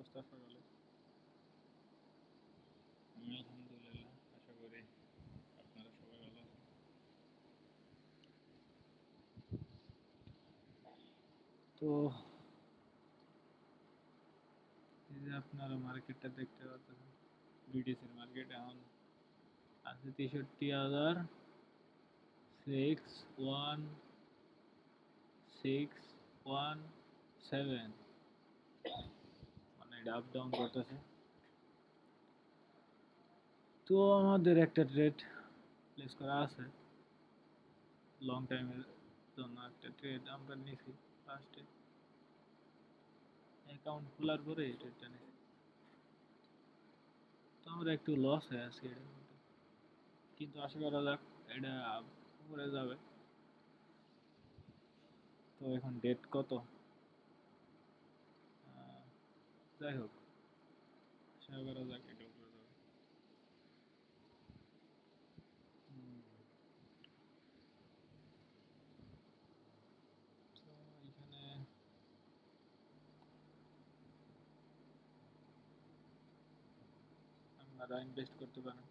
অবস্থা সকালে? আমি আলহামদুলিল্লাহ, আশা করি আপনারা সবাই ভালো আছেন। তো এই যে আপনারা মার্কেটটা দেখতে পাচ্ছেন, বিটিসির মার্কেট এখন আছে 63,616,117, মানে এটা আপ ডাউন করতেছে। তো আমাদের একটা ট্রেড প্লেস করা আছে, লং টাইমের জন্য একটা ট্রেড আমরা নিছি। ফার্স্টে অ্যাকাউন্ট খোলার পরে এই ট্রেডটা নিছি। তো আমরা একটু লস হয়ে আছি এটার মধ্যে, কিন্তু আশা করা যাক এটা উপরে যাবে। তো এখন ডেট কত? যাই হোক, আশা করা যাক এটা উপরে যাবে। তো এখানে আপনারা ইনভেস্ট করতে পারেন,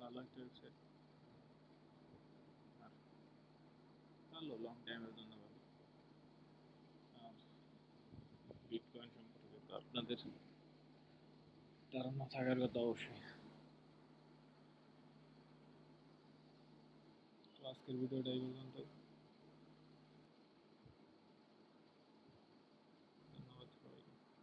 ভালো একটা ওয়েবসাইট, আর ভালো লং টাইমের জন্য ভালো। আর বিটকয়েন সম্পর্কে তো আপনাদের ধারণা থাকার কথা অবশ্যই। তো আজকের ভিডিওটা এই পর্যন্ত।